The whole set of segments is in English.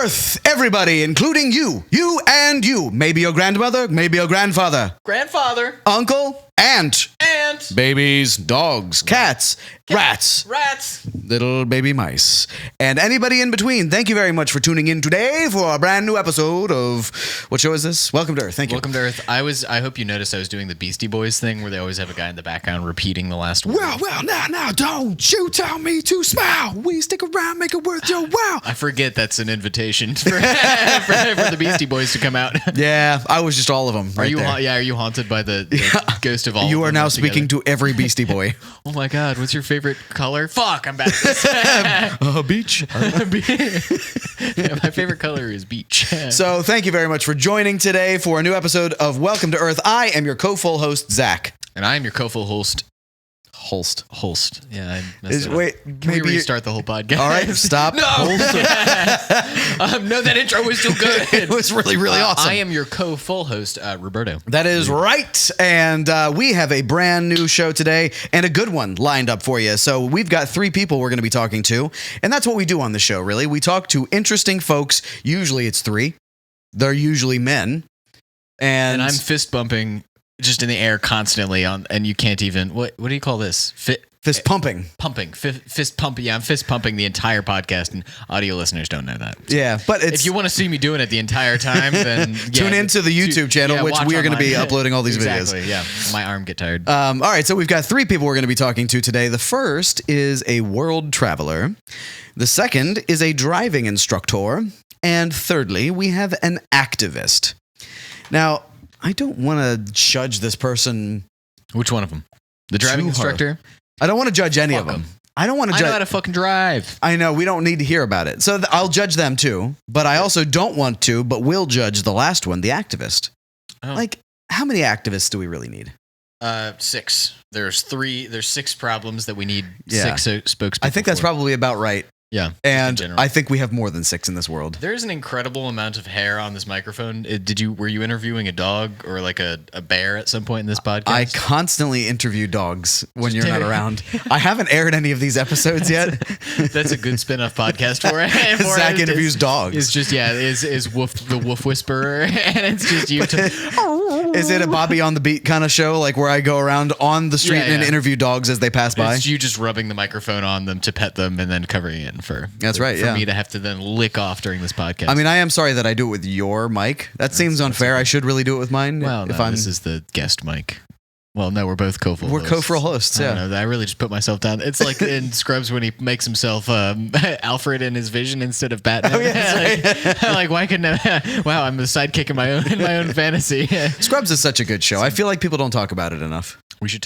Earth, everybody, including you. You and you. Maybe your grandmother, maybe your grandfather. Grandfather. Uncle, aunt. Aunt. Babies, dogs, cats, rats. Rats. Little baby mice. And anybody in between, thank you very much for tuning in today for a brand new episode of... What show is this? Welcome to Earth. Thank you. Welcome to Earth. I hope you noticed I was doing the Beastie Boys thing where they always have a guy in the background repeating the last word. Well, now, don't you tell me to smile. We stick around, make it worth your while. I forget that's an invitation for the Beastie Boys to come out. Yeah, I was just all of them. Are you haunted by the ghost of all? You of are them now speaking together? to every Beastie Boy. Oh my God, what's your favorite color? Fuck, I'm bad at this. Beach. Yeah, my favorite color is beach. So thank you very much for joining today for a new episode of Welcome to Earth. I am your co-full host, Zach. And I am your co-full host. Holst. Yeah, I messed it up. Wait, Can we maybe restart the whole podcast? All right, stop. No! No, that intro was still good. It was really, really awesome. I am your co-full host, Roberto. That is right. And we have a brand new show today and a good one lined up for you. So we've got 3 people we're going to be talking to. And that's what we do on the show, really. We talk to interesting folks. Usually it's 3. They're usually men. And I'm fist bumping just in the air constantly and you can't even, what do you call this? Fist pumping. Fist pumping. Yeah, I'm fist pumping the entire podcast, and audio listeners don't know that. So yeah, but if you want to see me doing it the entire time, then tune into the YouTube channel, which we are going to be uploading all these videos. Exactly, yeah. My arm get tired. All right, so we've got 3 people we're going to be talking to today. The first is a world traveler. The second is a driving instructor. And thirdly, we have an activist. Now, I don't want to judge this person. Which one of them? The driving instructor? I don't want to judge any of them. I don't want to judge. I know how to fucking drive. I know. We don't need to hear about it. So I'll judge them too. But I also don't want to, but will judge the last one, the activist. Oh. Like, how many activists do we really need? 6. There's 6 problems that we need 6 spokespeople. I think that's probably about right. Yeah. And I think we have more than 6 in this world. There's an incredible amount of hair on this microphone. Were you interviewing a dog or like a bear at some point in this podcast? I constantly interview dogs when you're not around. I haven't aired any of these episodes yet. That's a good spin-off podcast for it. Zach interviews dogs. It's just, is Wolf the Wolf Whisperer, and it's just you. Is it a Bobby on the Beat kind of show, like where I go around on the street and interview dogs as they pass by? It's you just rubbing the microphone on them to pet them and then covering it for me to have to then lick off during this podcast. I mean, I am sorry that I do it with your mic. That seems unfair. I should really do it with mine. Well, this is the guest mic. Well, no, we're both co-full hosts. We're co-full hosts, yeah. I don't know, I really just put myself down. It's like in Scrubs when he makes himself Alfred in his vision instead of Batman. Oh, yeah, like, why couldn't I? Wow, I'm the sidekick in my own fantasy. Scrubs is such a good show. I feel like people don't talk about it enough. We should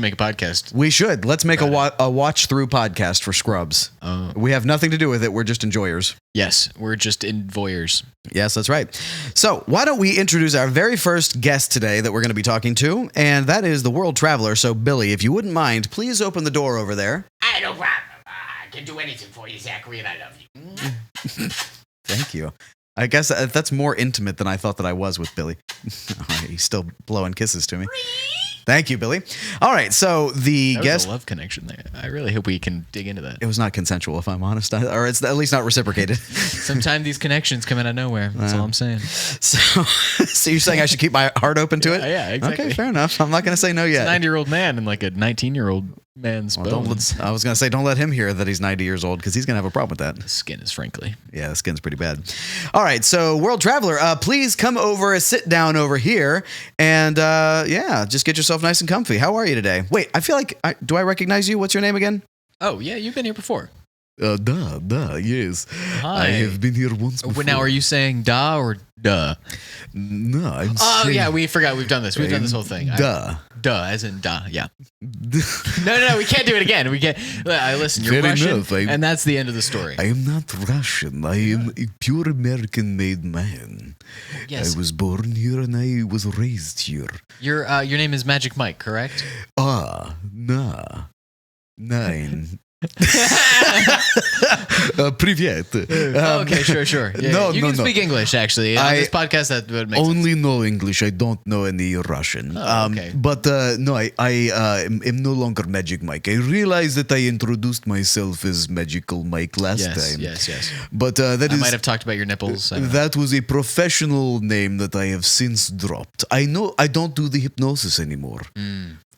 make a podcast. We should. Let's make a watch-through podcast for Scrubs. We have nothing to do with it. We're just enjoyers. Yes, we're just voyeurs. Yes, that's right. So why don't we introduce our very first guest today that we're going to be talking to, and that is the world traveler. So, Billy, if you wouldn't mind, please open the door over there. No problem. I can do anything for you, Zachary, and I love you. Thank you. I guess that's more intimate than I thought that I was with Billy. He's still blowing kisses to me. Thank you, Billy. All right, so the that guest... was a love connection there. I really hope we can dig into that. It was not consensual, if I'm honest, or it's at least not reciprocated. Sometimes these connections come out of nowhere. That's all I'm saying. So you're saying I should keep my heart open to it? Yeah, exactly. Okay, fair enough. I'm not going to say no yet. It's a 90-year-old man and like a 19-year-old man's bones. I was going to say, don't let him hear that he's 90 years old because he's going to have a problem with that. The skin is frankly. Yeah, the skin's pretty bad. All right, so world traveler, please come over, sit down over here, and just get yourself nice and comfy. How are you today? Wait, I feel like, do I recognize you? What's your name again? Oh, yeah, you've been here before. Yes. Hi. I have been here once before. Now, are you saying da or duh? No, I'm saying... yeah, we forgot. We've done this. We've done this whole thing. Duh. Duh, as in da, yeah. No, we can't do it again. We can't. Listen, you're Russian, and that's the end of the story. I am not Russian. I am a pure American-made man. Yes. I was born here and I was raised here. Your name is Magic Mike, correct? Privyet. Okay, sure. Yeah, you can speak English, actually. On this podcast, that would make only sense. know English. I don't know any Russian. Okay. But no, I am no longer Magic Mike. I realized that I introduced myself as Magical Mike last time. Yes. But that I is might have talked about your nipples. I don't know. that was a professional name that I have since dropped. I know I don't do the hypnosis anymore.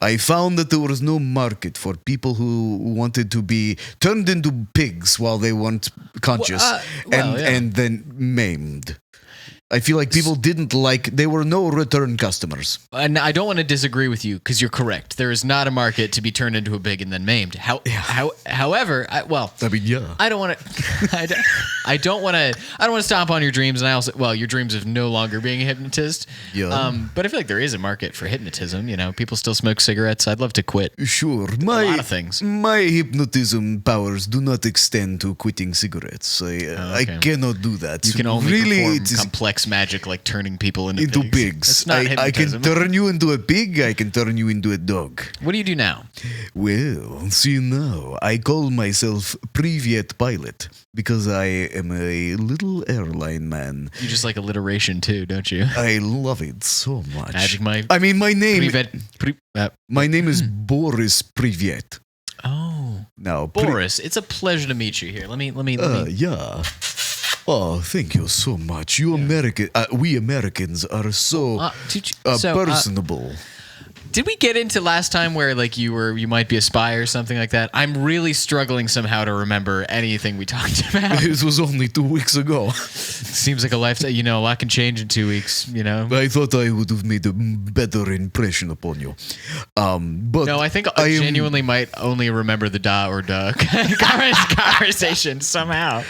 I found that there was no market for people who wanted to be turned into pigs while they weren't conscious and then maimed. I feel like people didn't like, they were no return customers. And I don't want to disagree with you because you're correct. There is not a market to be turned into a pig and then maimed. However, I don't want to. I don't want to stomp on your dreams, and I also your dreams of no longer being a hypnotist. Yeah. But I feel like there is a market for hypnotism. You know, people still smoke cigarettes. I'd love to quit. Sure, a lot of things. My hypnotism powers do not extend to quitting cigarettes. I cannot do that. You can only perform complex magic like turning people into pigs. That's not hypnotism. I can turn you into a pig. I can turn you into a dog. What do you do now? Well, see now, I call myself Privyet Pilot because I am a little airline man. You just like alliteration too, don't you? I love it so much. Magic Mike. I mean, my name. Privyet. My name is Boris Privyet. Oh, now Boris, it's a pleasure to meet you here. Let me. Yeah. Oh, thank you so much. We Americans are so personable. Did we get into last time where like you might be a spy or something like that? I'm really struggling somehow to remember anything we talked about. It was only 2 weeks ago. Seems like a lifetime. You know, a lot can change in 2 weeks. You know. I thought I would have made a better impression upon you. But no, I think I genuinely might only remember the da or duh conversation somehow.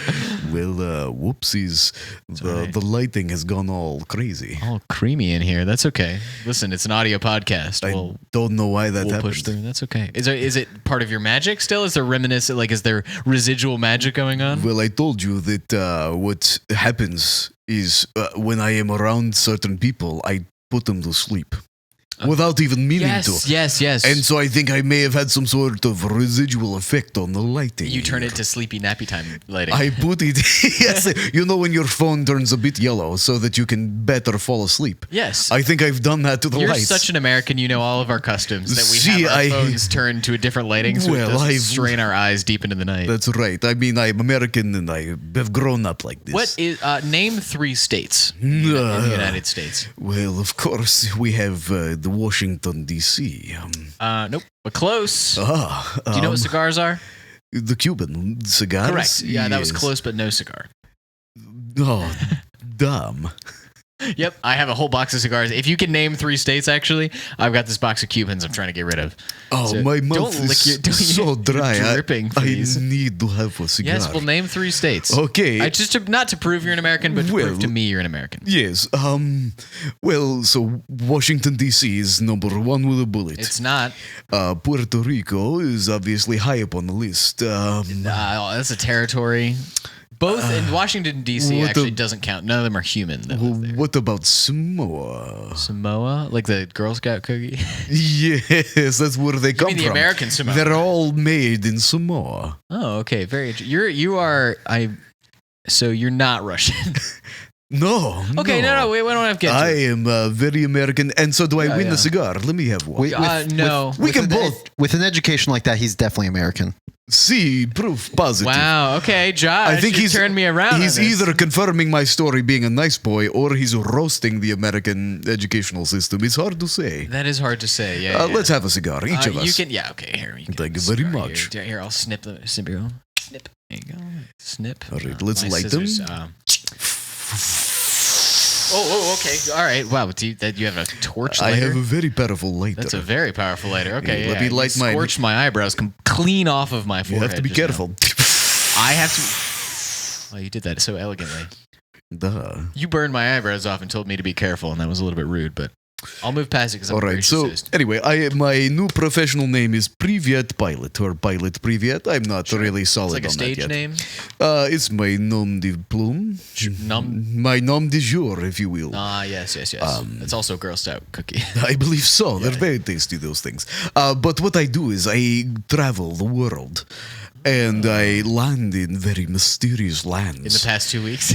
Well, whoopsies. The lighting has gone all crazy. All creamy in here. That's okay. Listen, it's an audio podcast. I don't know why that happened. Push through. That's okay. Is it part of your magic still? Is there reminiscent? Like, is there residual magic going on? Well, I told you that what happens is when I am around certain people, I put them to sleep. Without even meaning to. Yes. And so I think I may have had some sort of residual effect on the lighting. You turn it to sleepy nappy time lighting. I put it, yes. You know when your phone turns a bit yellow so that you can better fall asleep? Yes. I think I've done that to the lights. You're such an American, you know all of our customs, that we have our phones turned to a different lighting so it doesn't strain our eyes deep into the night. That's right. I mean, I'm American and I have grown up like this. What is, name 3 states in the United States. Well, of course, we have the Washington, D.C. Nope, but close. Do you know what cigars are? The Cuban cigars? Correct. Yeah, that was close, but no cigar. Oh, dumb. Yep, I have a whole box of cigars. If you can name 3 states, actually, I've got this box of Cubans I'm trying to get rid of. Oh, so my mouth is so dry. I need to have a cigar. Yes, well, name 3 states. Okay. Not to prove you're an American, but to prove to me you're an American. Yes. Well, so Washington, D.C. is number 1 with a bullet. It's not. Puerto Rico is obviously high up on the list. That's a territory. Both in Washington, D.C. actually doesn't count. None of them are human. What about Samoa? Samoa? Like the Girl Scout cookie? Yes, that's where they come from. The American Samoa. They're all made in Samoa. Oh, okay. Very interesting. So you're not Russian. No. Okay, no, we don't have to get to I am very American, and so do I win the cigar. Let me have one. No. We can both. With an education like that, he's definitely American. See, proof positive. Wow, okay, Josh, I think he's turned me around. He's either confirming my story being a nice boy, or he's roasting the American educational system. It's hard to say. That is hard to say, yeah. Let's have a cigar, each of us. You can, okay, here. Thank you very much. Here, I'll snip your own. Snip. There you go. Snip. All right, let's light them. Oh, okay. All right. Wow. Do you have a torch lighter? I have a very powerful lighter. That's a very powerful lighter. Okay. Let me light mine. Scorched my eyebrows clean off of my forehead. You have to be careful. I have to. Oh, you did that so elegantly. Duh. You burned my eyebrows off and told me to be careful, and that was a little bit rude, but I'll move past it because I'm all right. So anyway, my new professional name is Privyet Pilot, or Pilot Privyet. I'm not really solid it's like on a stage name. It's my nom de plume, my nom de jour, if you will. Yes. It's also a Girl Scout cookie. I believe so. They're very tasty, those things. But what I do is I travel the world. and I land in very mysterious lands. In the past 2 weeks.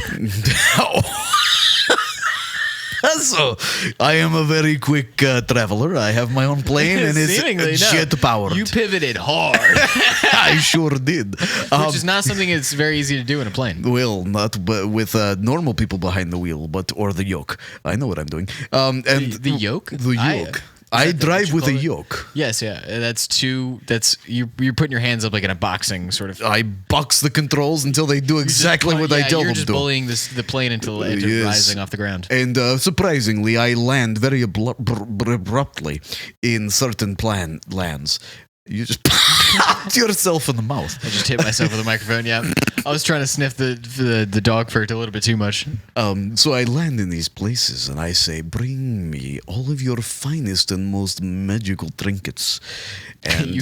So, I am a very quick traveler. I have my own plane and it's jet powered. You pivoted hard. I sure did. Which is not something that's very easy to do in a plane. Well, not with normal people behind the wheel, or the yoke. I know what I'm doing. And the yoke? The yoke. I drive with a yoke. Yes, yeah. You're putting your hands up like in a boxing sort of. I box the controls until they do exactly what I tell them to. You're just bullying the plane until it's rising off the ground. And surprisingly, I land very abruptly in certain lands. You just popped yourself in the mouth. I just hit myself with a microphone. Yeah, I was trying to sniff the dog fur a little bit too much. So I land in these places and I say, "Bring me all of your finest and most magical trinkets." And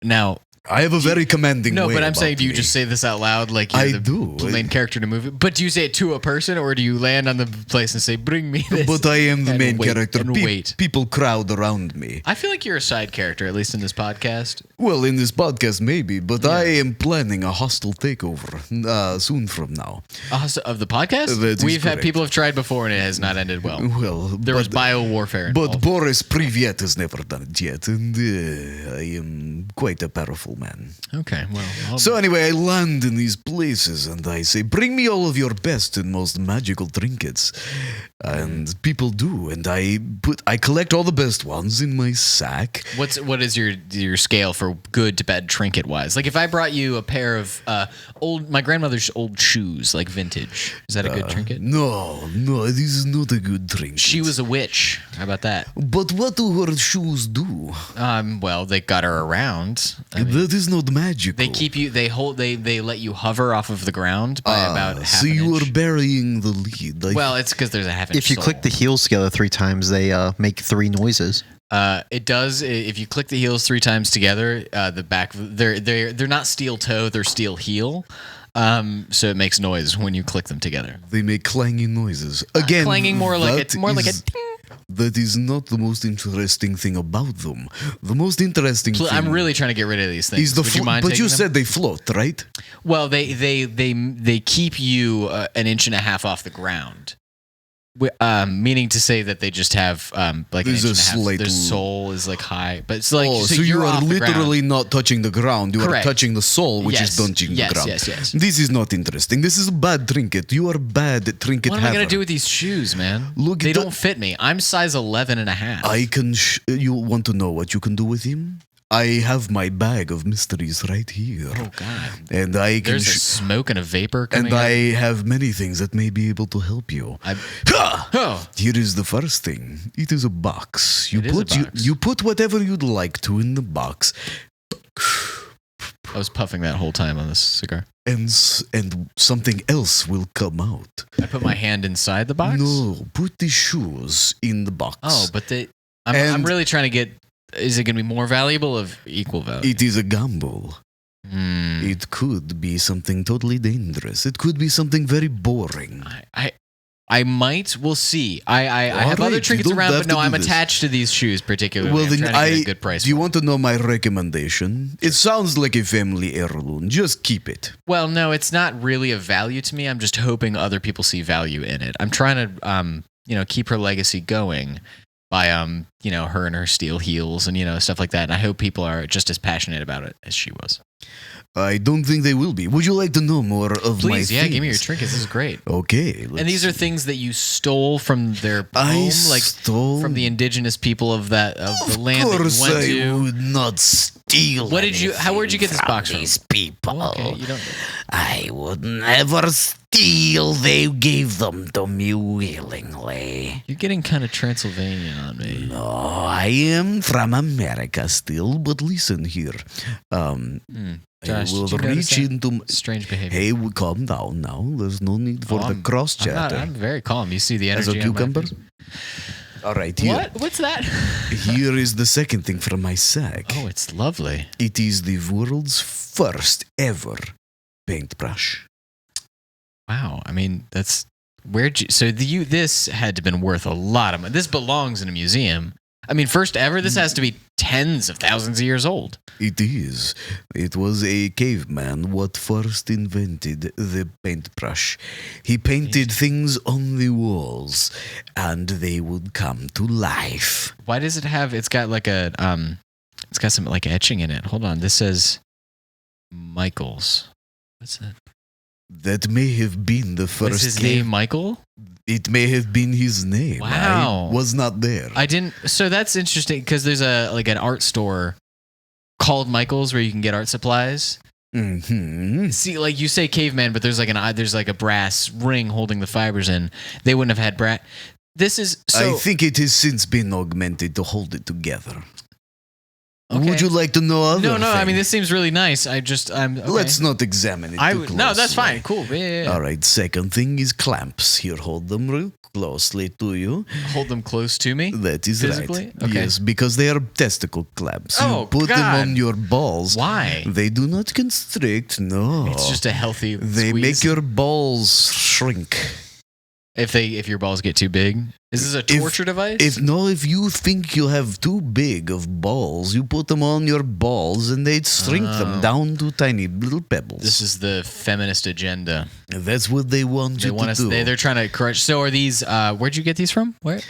now. I have a very commanding way. No, but I'm saying, do you me. just say this out loud like you're the main character in a movie? But do you say it to a person, or do you land on the place and say, "Bring me this"? But I am the main character. Wait. People crowd around me. I feel like you're a side character, at least in this podcast. Well, in this podcast, maybe, but I am planning a hostile takeover soon from now. Of the podcast? We've had people have tried before, and it has not ended well. Well, there was bio-warfare involved. But Boris Privyet has never done it yet, and I am quite a powerful man. Okay, well. So anyway, I land in these places and I say, "Bring me all of your best and most magical trinkets." And people do, and I collect all the best ones in my sack. What is your scale for good to bad trinket wise? Like if I brought you a pair of my grandmother's old shoes, like vintage, is that a good trinket? No, this is not a good trinket. She was a witch. How about that? But what do her shoes do? Well, they got her around. That is not magical. They keep you. They let you hover off of the ground by about half so an you inch. are burying the lead. Well, it's because there's a half inch. If you click the heels together 3 times, they make 3 noises. It does. If you click the heels 3 times together, the back they're not steel toe, they're steel heel. So it makes noise when you click them together. They make clanging noises. Again, clanging more like a ding. That is not the most interesting thing about them. The most interesting thing... I'm really trying to get rid of these things. Would you mind but taking you them? said they float, right? Well, they keep you an inch and a half off the ground. Meaning to say that they just have like an inch and a half. Their sole is like high, but it's like so you are literally not touching the ground. You Correct. are touching the sole, which is touching the ground. Yes. This is not interesting. This is a bad trinket. You are bad trinket. What am I gonna do with these shoes, man? Look, they don't fit me. I'm size 11 and a half. I can. You want to know what you can do with him? I have my bag of mysteries right here. Oh God! And I can. There's a smoke and a vapor coming. And I have many things that may be able to help you. Here is the first thing. It is a box. You put whatever you'd like to in the box. I was puffing that whole time on this cigar. And something else will come out. I put my hand inside the box? No, put the shoes in the box. Oh, but I'm really trying to get... Is it going to be more valuable or equal value? It is a gamble. It could be something totally dangerous. It could be something very boring. I might. We'll see. I have other trinkets around, but no, I'm attached to these shoes particularly. Well, then I'm trying to get a good price. Do you want to know my recommendation? It sounds like a family heirloom. Just keep it. Well, no, it's not really of value to me. I'm just hoping other people see value in it. I'm trying to, keep her legacy going by, her and her steel heels and, stuff like that. And I hope people are just as passionate about it as she was. I don't think they will be. Would you like to know more of my Please, things? give me your trinkets. This is great. Okay. And these are things that you stole from their home, from the indigenous people of the land that you went to. Of course I would not steal. Where'd you get this box from? These people. Oh, okay, you don't. I would never steal. They gave them to me willingly. You're getting kind of Transylvanian on me. No, I am from America still, but listen here. Josh, I will did you reach into strange behavior. Hey, calm down now. There's no need for the cross chatter. I'm very calm. You see the energy. As a cucumber? All right. Here. What? What's that? Here is the second thing from my sack. Oh, it's lovely. It is the world's first ever paintbrush. Wow. I mean, that's this had to have been worth a lot of money. This belongs in a museum. I mean, first ever. This has to be tens of thousands of years old. It is. It was a caveman what first invented the paintbrush. He painted things on the walls, and they would come to life. Why does it have? It's got like a It's got some like etching in it. Hold on. This says Michael's. What's that? That may have been the first. Was his name Michael? It may have been his name. Wow. I was not there. I didn't. So that's interesting because there's an art store called Michael's where you can get art supplies. Mm-hmm. See, like you say caveman, but there's like a brass ring holding the fibers in. They wouldn't have had brass. This is. So, I think it has since been augmented to hold it together. Okay. Would you like to know other No. thing? I mean, this seems really nice. I'm. Okay. Let's not examine it too closely. No, that's fine. Cool. Yeah. All right. Second thing is clamps. Here, hold them real closely to you. Hold them close to me. That is physically? right. Okay. Yes, because they are testicle clamps. Oh, you put God. them on your balls. Why? They do not constrict. No. It's just a healthy. They squeeze. make your balls shrink. If your balls get too big. Is this a torture device? If you think you have too big of balls, you put them on your balls and they shrink them down to tiny little pebbles. This is the feminist agenda. That's what they want you to do. They're trying to crush. So are these? Where'd you get these from? Where?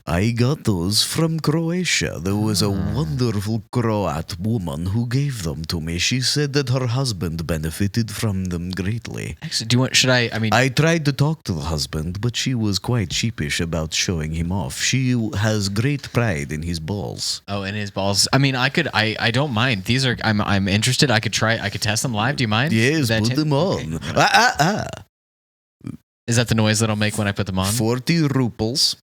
I got those from Croatia. There was a wonderful Croat woman who gave them to me. She said that her husband benefited from them greatly. Actually, should I? I mean, I tried to talk to the husband, but she was quite sheepish about showing him off. She has great pride in his balls. Oh, and his balls. I mean, I don't mind. These are. I'm interested. I could test them live. Do you mind? Yes, put them on. Okay. Is that the noise that I'll make when I put them on? 40 RuPauls.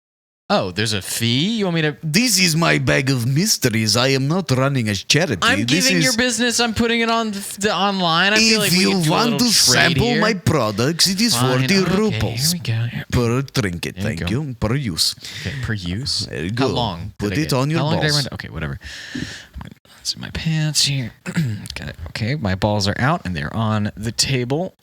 Oh, there's a fee? You want me to? This is my bag of mysteries. I am not running a charity. I'm giving your business. I'm putting it on the online. I feel like if we you can do a want little to trade sample here. my products, it is Fine. 40 Okay, RuPauls. Here we go. Here. Per trinket, There you thank go. you. Per use. Okay, per use. There you How go. long? Put did I it get? on your How long did I balls. run? Okay, whatever. Let's see my pants here. Got it. Okay, my balls are out and they're on the table.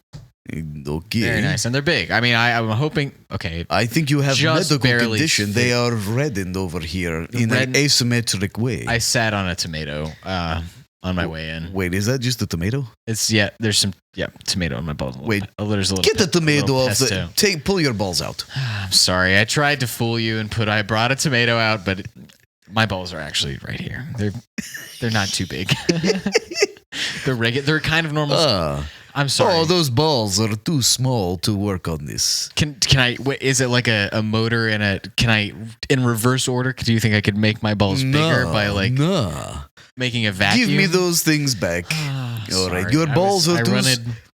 Okay. Very nice, and they're big. I mean, I'm hoping. Okay, I think you have Just medical barely condition. fit. They are reddened over here in an red- asymmetric way. I sat on a tomato on my way in. Wait, is that just a tomato? There's some tomato on my balls. Wait, there's a little. Get the tomato off pesto. pull your balls out. I'm sorry, I tried to fool you and I brought a tomato out, but my balls are actually right here. They're not too big. They're regular. They're kind of normal. I'm sorry. Oh, those balls are too small to work on this. Can I? Wait, is it like a motor and a? Can I in reverse order? Do you think I could make my balls bigger by making a vacuum? Give me those things back. All right, your balls are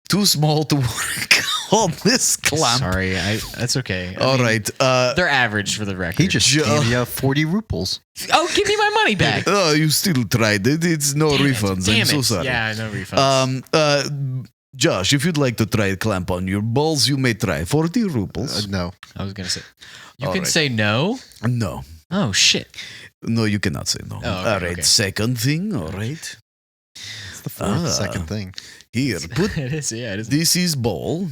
too small to work on this clamp. Sorry, that's okay. All right, they're average for the record. He just gave you 40 RuPauls. Oh, give me my money back. Oh, you still tried it. It's no refunds. I'm so sorry. Yeah, no refunds. Josh, if you'd like to try a clamp on your balls, you may try 40 RuPauls. No. I was gonna say. You All can right. say no. No. Oh shit. No, you cannot say no. Oh, okay, all right, okay. second thing. All right. It's the fourth second thing. Here, put It is. Yeah, it is. this is ball.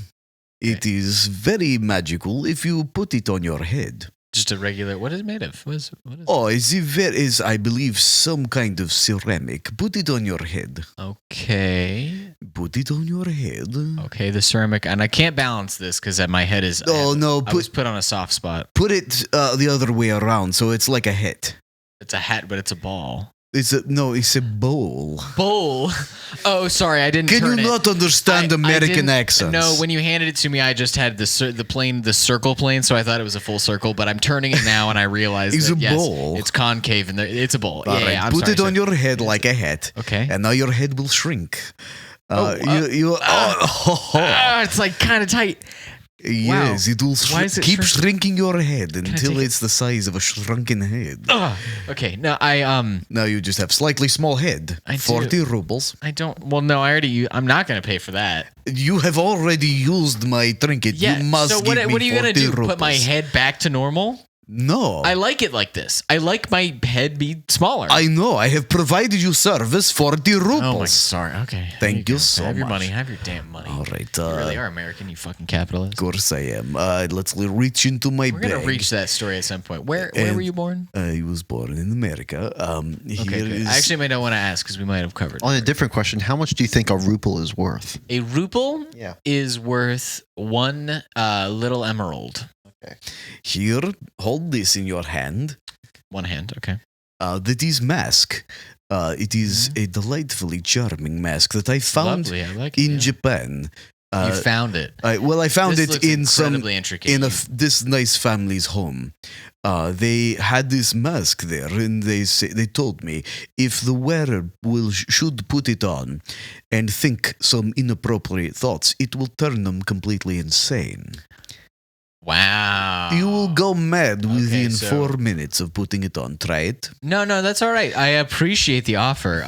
It is very magical if you put it on your head. Just a regular. What is it made of? What is Oh, is I believe some kind of ceramic. Put it on your head. Okay. Put it on your head. Okay, the ceramic, and I can't balance this because my head is. Oh no! I was put on a soft spot. Put it the other way around, so it's like a hat. It's a hat, but it's a ball. It's a bowl. Bowl. Oh, sorry, I didn't. Can turn you it. not understand I American didn't- accents? No, when you handed it to me, I just had the circle plane, so I thought it was a full circle. But I'm turning it now, and I realized It's that, a yes, bowl. it's concave, and it's a bowl. All right, I'm put sorry, it on sir. your head like a hat. Okay. And now your head will shrink. It's like kind of tight. Yes, it will Why is it keep shrink- shrinking your head until take it? it's the size of a shrunken head. Okay. No, Now you just have slightly small head. I do. 40 rubles. I don't. Well, no, I'm not going to pay for that. You have already used my trinket. Yeah. You must so give me what are you 40 gonna do? rubles. Put my head back to normal? No. I like it like this. I like my head be smaller. I know. I have provided you service for the RuPauls. Oh my, sorry. Okay. Thank you so Have your much. money. Have your damn money. All right. You really are American, you fucking capitalist. Of course I am. Let's reach into my We're bag. gonna reach that story at some point. Where were you born? I was born in America. Okay, Here good. is- I actually may not want to ask because we might have covered. On a different question, how much do you think a RuPaul is worth? A RuPaul Yeah. is worth one little emerald. Here, hold this in your hand. One hand, okay. That is mask. It is a delightfully charming mask that I found Lovely, I like it, in yeah. Japan. You found it. I found This it looks in some incredibly intricate. this nice family's home. They had this mask there, and they told me if the wearer should put it on and think some inappropriate thoughts, it will turn them completely insane. Wow. You will go mad within so- 4 minutes of putting it on. Try it. No, that's all right. I appreciate the offer.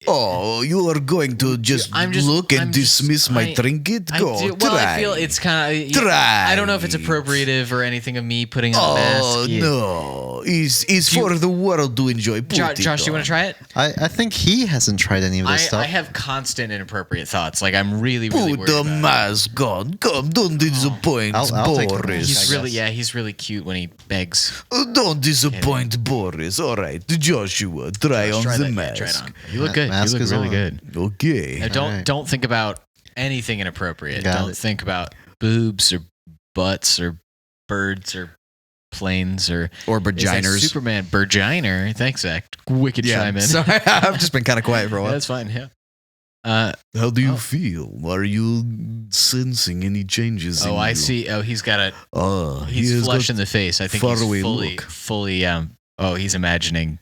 Oh, you are going to just look and dismiss my trinket? Go, well, try. I feel it's kind of. Try. I don't know if it's appropriative or anything of me putting on a mask. Oh, no. It's for the world to enjoy. Josh, do you want to try it? I think he hasn't tried any of this stuff. I have constant inappropriate thoughts. Like I'm really Put worried the about it. mask on. Come, don't disappoint I'll take the Boris. He's really cute when he begs. Don't disappoint Boris. All right, Joshua, try on Try the that, yeah, mask. try it on. You look good. Mask You look is really on. good. Okay. Now, All right. don't think about anything inappropriate. Got Don't it. think about boobs or butts or birds or planes or Or Is that vaginers. Superman Burginer. Thanks, Zach. Wicked chime in. Sorry, I've just been kind of quiet for a while. That's fine. Yeah. How do you feel? Are you sensing any changes? in I you? see. Oh, he's got a. He He's has flush got in the face. I think faraway he's fully. Oh, he's imagining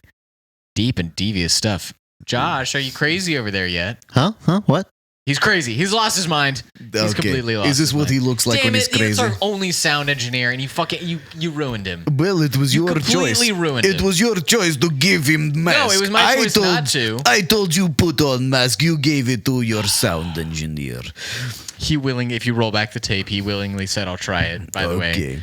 deep and devious stuff. Josh, are you crazy over there yet? Huh? What? He's crazy. He's lost his mind. He's Okay. completely lost. Is this his what mind. he looks like Damn when it, he's crazy? It's our only sound engineer, and you ruined him. Well, it was You your choice. completely ruined It him. was your choice to give him mask. No, it was my choice not to. I told you put on mask. You gave it to your sound engineer. If you roll back the tape, he willingly said, "I'll try it." By the way.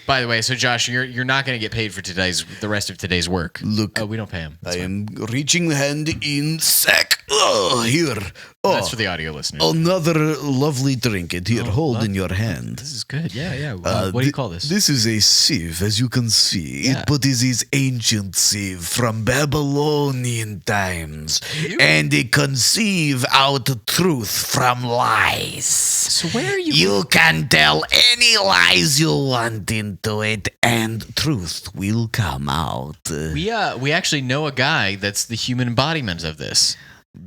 By the way, so Josh, you're not going to get paid for the rest of today's work. Look, we don't pay him. I am reaching the hand in sack. Oh, here. Oh, That's for the audio listeners. another lovely trinket. Here, hold in your hand. This is good. Yeah. What do you call this? This is a sieve, as you can see. Yeah. But it is ancient sieve from Babylonian times. And it conceive out truth from lies. So where are you? You can tell any lies you want into it, and truth will come out. We actually know a guy that's the human embodiment of this.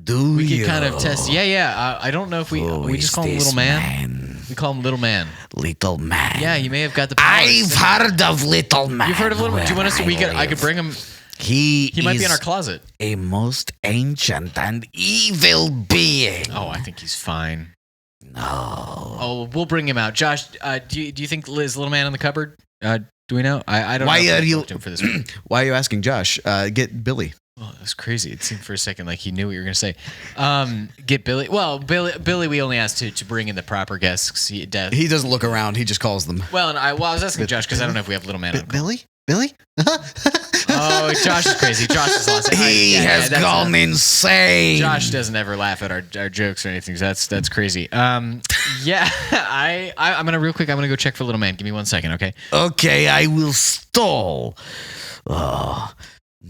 Do We you? can kind of test. Yeah. I don't know if we just call him Little Man. We call him Little Man. Little Man. Yeah, you may have got the powers. I've heard of Little Man. You've heard of Little Man? Do you want us to? I could bring him. He might be is in our closet. a most ancient and evil being. Oh, I think he's fine. No. Oh, we'll bring him out. Josh, do you think Liz, Little Man in the cupboard? Do we know? I don't. Why know if are we you- booked him for this one. Why are you asking Josh? Get Billy. Oh, that's crazy. It seemed for a second like he knew what you were going to say. Get Billy. Well, Billy, we only asked to bring in the proper guests. He doesn't look around. He just calls them. Well, and I was asking Josh because I don't know if we have Little Man on. Billy? Oh, Josh is crazy. Josh is lost. He has gone insane. Josh doesn't ever laugh at our jokes or anything. So that's crazy. Yeah, I'm gonna real quick. I'm gonna go check for Little Man. Give me 1 second, okay? Okay, I will stall. Oh,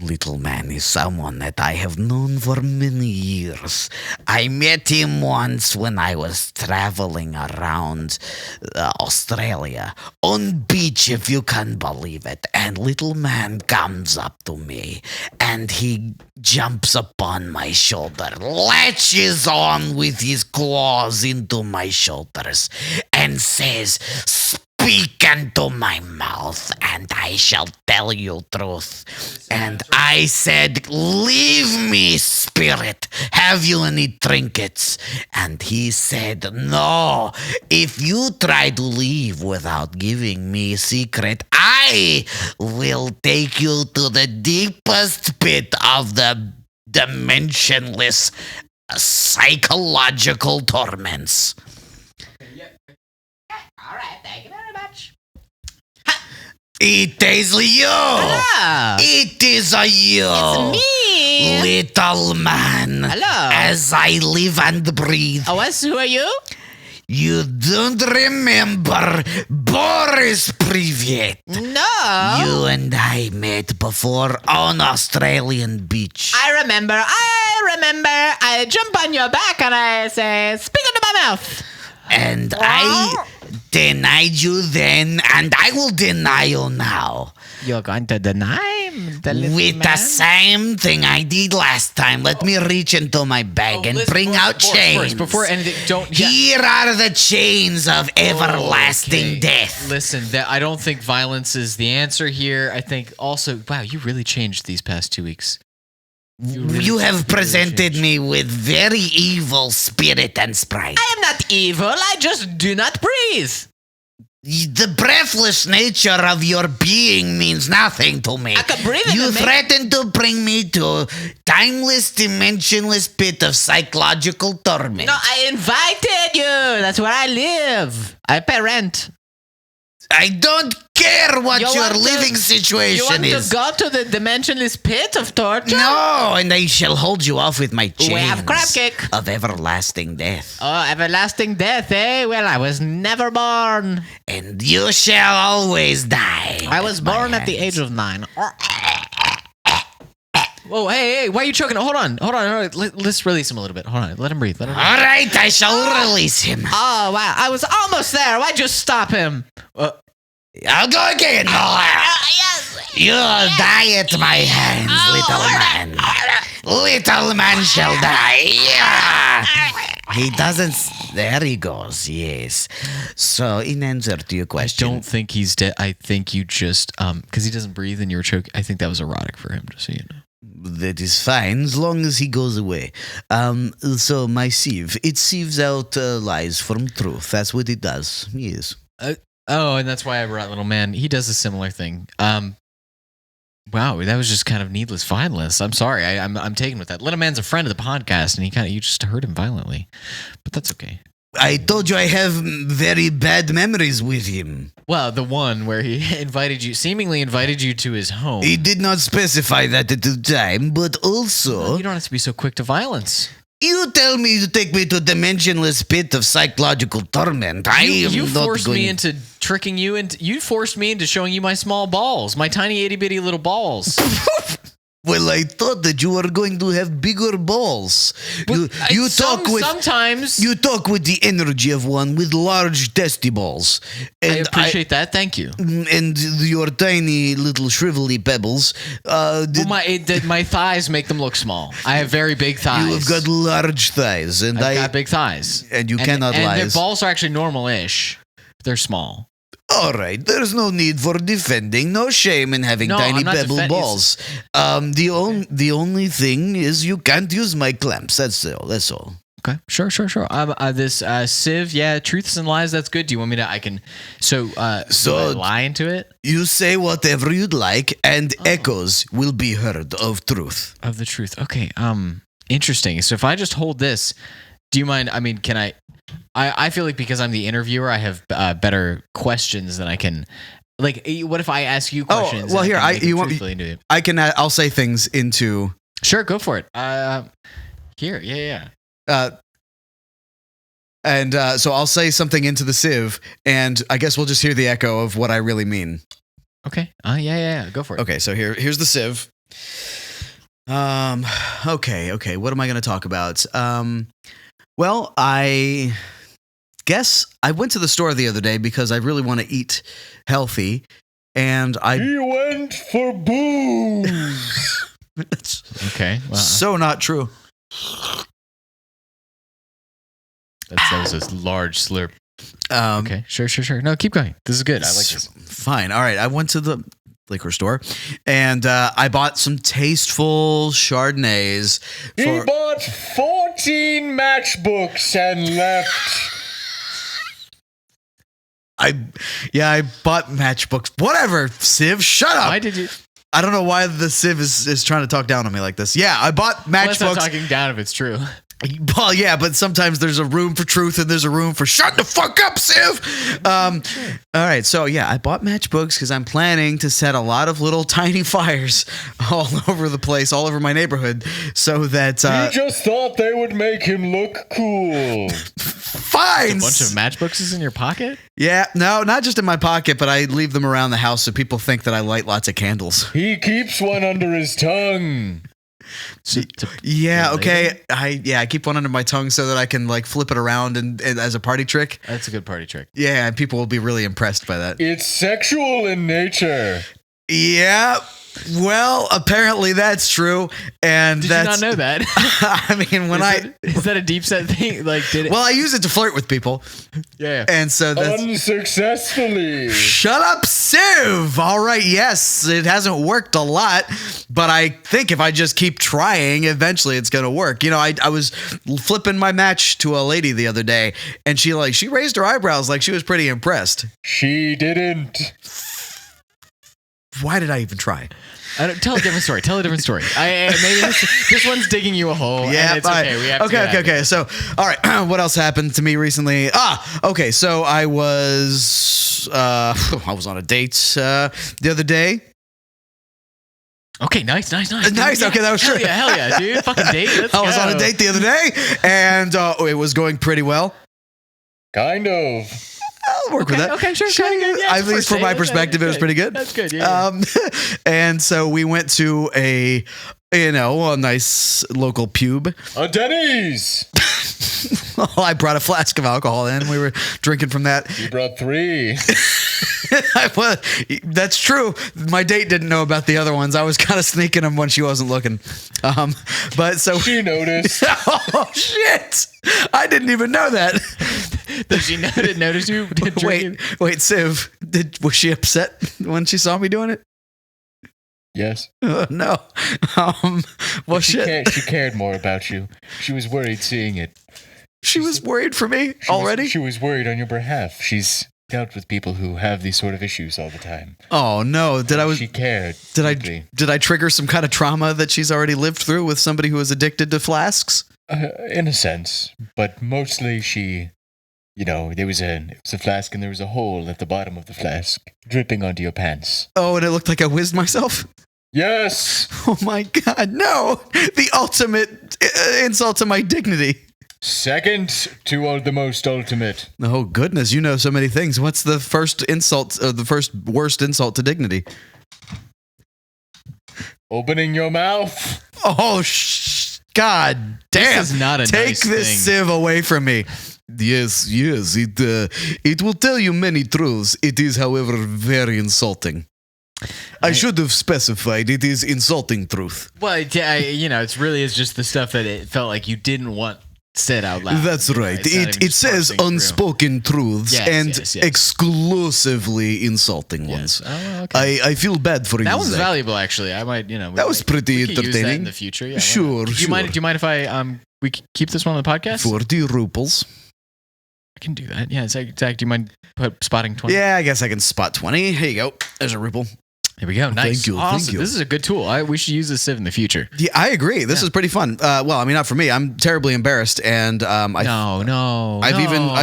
Little Man is someone that I have known for many years. I met him once when I was traveling around Australia, on beach, if you can believe it. And Little Man comes up to me, and he jumps upon my shoulder, latches on with his claws into my shoulders, and says, "Speak into my mouth, and I shall tell you truth." And I said, "Leave me, spirit. Have you any trinkets?" And he said, "No. If you try to leave without giving me a secret, I will take you to the deepest pit of the dimensionless psychological torments." All right, thank you very much. It is you. Ah, It is you. it's me. Little man. Hello. As I live and breathe. Oh, who are you? You don't remember Boris Privyet. No. You and I met before on Australian beach. I remember. I jump on your back and I say, speak into my mouth. And I denied you then, and I will deny you now. You're going to deny the little With the same thing I did last time. Let me reach into my bag and bring out chains. Before anything, don't. Here are the chains of everlasting death. Listen, I don't think violence is the answer here. I think also, wow, you really changed these past 2 weeks. You have presented me with very evil spirit and sprite. I am not evil. I just do not breathe. The breathless nature of your being means nothing to me. I can breathe. You threatened to bring me to a timeless, dimensionless pit of psychological torment. No, I invited you. That's where I live. I pay rent. I don't care what You your want to- living You situation want is. to go to the dimensionless pit of torture? No, and I shall hold you off with my chains We have crab cake. of everlasting death. Oh, everlasting death, eh? Well, I was never born. And you shall always die. I was born at the age of 9. Whoa, hey, why are you choking? Hold on. Let's release him a little bit. Hold on, let him breathe. All right, I shall release him. Oh, wow, I was almost there. Why'd you stop him? I'll go again. You'll die at my hands, little man. Little man shall die. Yeah. He doesn't. There he goes. Yes. So, in answer to your I question, don't think he's dead. I think you just, because he doesn't breathe and you were choking. I think that was erotic for him, just so you know. that is fine as long as he goes away. So my sieve, it sieves out lies from truth. That's what it does. Yes. Oh, and that's why I brought Little Man. He does a similar thing. Wow, that was just kind of needless violence. I'm sorry. I'm taken with that. Little Man's a friend of the podcast, and you just hurt him violently. But that's okay. I told you I have very bad memories with him. Well, the one where he seemingly invited you to his home. He did not specify that at the time, but also... You don't have to be so quick to violence. You tell me to take me to a dimensionless pit of psychological torment. You forced me into tricking you, and you forced me into showing you my small balls, my tiny itty bitty little balls. Well, I thought that you were going to have bigger balls. You talk with the energy of one with large testy balls. And I appreciate that. Thank you. And your tiny little shrivelly pebbles. My thighs make them look small. I have very big thighs. You have got large thighs, and I've got big thighs, and you cannot lie. And their balls are actually normal-ish. They're small. All right, there's no need for defending. No shame in having tiny pebble balls. The only thing is you can't use my clamps. That's all. Okay, sure. This sieve, yeah, truths and lies. That's good. Do you want me to? I can. So do I lie into it. You say whatever you'd like, and echoes will be heard of truth. Of the truth. Okay. Interesting. So if I just hold this, do you mind? I mean, can I? I feel like because I'm the interviewer, I have better questions than I can. Like, what if I ask you questions? Oh, well, here I'll say things into. Sure, go for it. Here, yeah. So I'll say something into the sieve, and I guess we'll just hear the echo of what I really mean. Okay. Yeah. Go for it. Okay. So here's the sieve. Okay. What am I going to talk about? Well, I guess I went to the store the other day because I really want to eat healthy, and He went for booze. Okay. Well, so not true. that was a large slurp. Okay. Sure. No, keep going. This is good. I like this. Fine. All right. I went to the liquor store, and I bought some tasteful Chardonnays. He bought 14 matchbooks and left. I bought matchbooks. Whatever, Civ, shut up. Why did you? I don't know why the Civ is trying to talk down on me like this. Yeah, I bought Well, that's not matchbooks. talking down if it's true. Well, yeah, but sometimes there's a room for truth and there's a room for shut the fuck up, Civ. All right, so yeah, I bought matchbooks because I'm planning to set a lot of little tiny fires all over the place, all over my neighborhood, so that He just thought they would make him look cool. fine. A bunch of matchbooks is in your pocket? Yeah, no, not just in my pocket, but I leave them around the house so people think that I light lots of candles. He keeps one under his tongue. Yeah, okay. I keep one under my tongue so that I can like flip it around and as a party trick. That's a good party trick. Yeah, and people will be really impressed by that. It's sexual in nature. Yeah. Well, apparently that's true, and Did that's you not know that? I mean, is that a deep set thing? Like, did it? well, I use it to flirt with people, Yeah. and so that's Unsuccessfully. shut up, Civ. All right, yes, it hasn't worked a lot, but I think if I just keep trying, eventually it's gonna work. You know, I was flipping my match to a lady the other day, and she raised her eyebrows like she was pretty impressed. She didn't. Why did I even try? Tell a different story. Maybe this one's digging you a hole. Yeah, and it's okay. We have to okay. So, all right. What else happened to me recently? Okay. So I was on a date the other day. Okay, nice. Nice. Yeah. Okay, that was hell true. Hell yeah, dude. Fucking date. Let's I was go. on a date the other day, and it was going pretty well. Kind of. I'll work with that. Okay, sure. Good. Yeah, At least from my perspective, it was pretty good. That's good. Yeah. And so we went to a nice local pub. A Denny's. I brought a flask of alcohol in. We were drinking from that. You brought 3. That's true. My date didn't know about the other ones. I was kind of sneaking them when she wasn't looking. But so She noticed. oh shit! I didn't even know that. Did she notice you? Wait, Civ. Was she upset when she saw me doing it? Yes. No. Well, shit. She cared more about you. She was worried seeing it. She was worried for me already. She was worried on your behalf. She's dealt with people who have these sort of issues all the time. Oh no! She cared. Did I trigger some kind of trauma that she's already lived through with somebody who is addicted to flasks? In a sense, but mostly she. It was a flask and there was a hole at the bottom of the flask, dripping onto your pants. Oh, and it looked like I whizzed myself? Yes! Oh my god, no! The ultimate insult to my dignity. Second to the most ultimate. Oh goodness, you know so many things. What's the first insult, the first worst insult to dignity? Opening your mouth. Oh, God damn. This is not a Take nice this thing. sieve away from me. Yes, it will tell you many truths. It is, however, very insulting. I should have specified it is insulting truth. Well, it really is just the stuff that it felt like you didn't want said out loud. That's right. It's not even It just says parsing through. unspoken truths Yes, and yes, yes. exclusively insulting Yes. ones. Oh, okay. I feel bad for you. That one's Zach. valuable, actually. I might, That was pretty we could use that entertaining. in the future. Yeah, why Sure, not? Do sure. you mind if I we keep this one on the podcast? 40 RuPauls. I can do that. Yeah, Zach, do you mind spotting 20? Yeah, I guess I can spot 20. Here you go. There's a RuPaul. There we go. Nice. Thank you, Awesome. thank you. This is a good tool. We should use this sieve in the future. Yeah, I agree. This is pretty fun. Well, I mean, not for me. I'm terribly embarrassed, and I've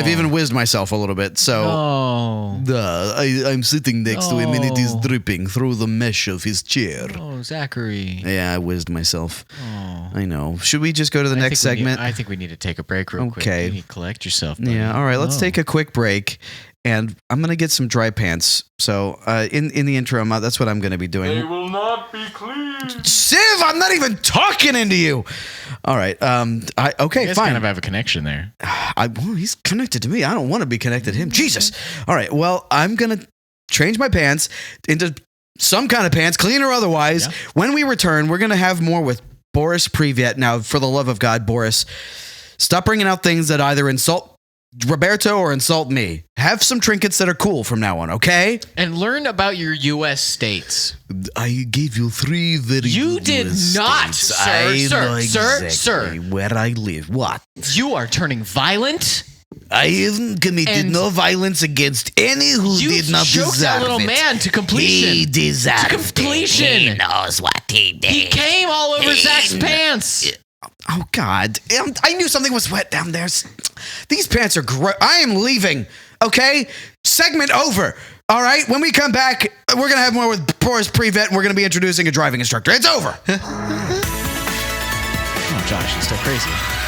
even whizzed myself a little bit. So I'm sitting next to him, and it is dripping through the mesh of his chair. Oh, Zachary. Yeah, I whizzed myself. Oh. I know. Should we just go to the next segment? I think we need to take a break real quick. Okay. You need to collect yourself. Buddy. Yeah. All right. Let's take a quick break, and I'm gonna get some dry pants. So in the interim, that's what I'm gonna be doing. They will not be clean. Civ, I'm not even talking into you. All right. You guys Fine. kind of have a connection there. Well, he's connected to me. I don't want to be connected to him. Jesus. All right. Well, I'm going to change my pants into some kind of pants, clean or otherwise. Yeah. When we return, we're going to have more with Boris Privyet. Now, for the love of God, Boris, stop bringing out things that either insult Roberto or insult me. Have some trinkets that are cool from now on, okay? And learn about your U.S. states. I gave you 3 very You good did US not, states. sir, I sir, know sir, exactly where I live. What? You are turning violent. I haven't committed And no violence against any who You did not choked deserve that little it. man to completion. He deserved To completion. it. He knows what he did. He came all over Zach's pants. Oh, God. I knew something was wet down there. These pants are gross. I am leaving, okay? Segment over. All right? When we come back, we're going to have more with Boris Privyet, and we're going to be introducing a driving instructor. It's over. Oh, Josh, you're still crazy.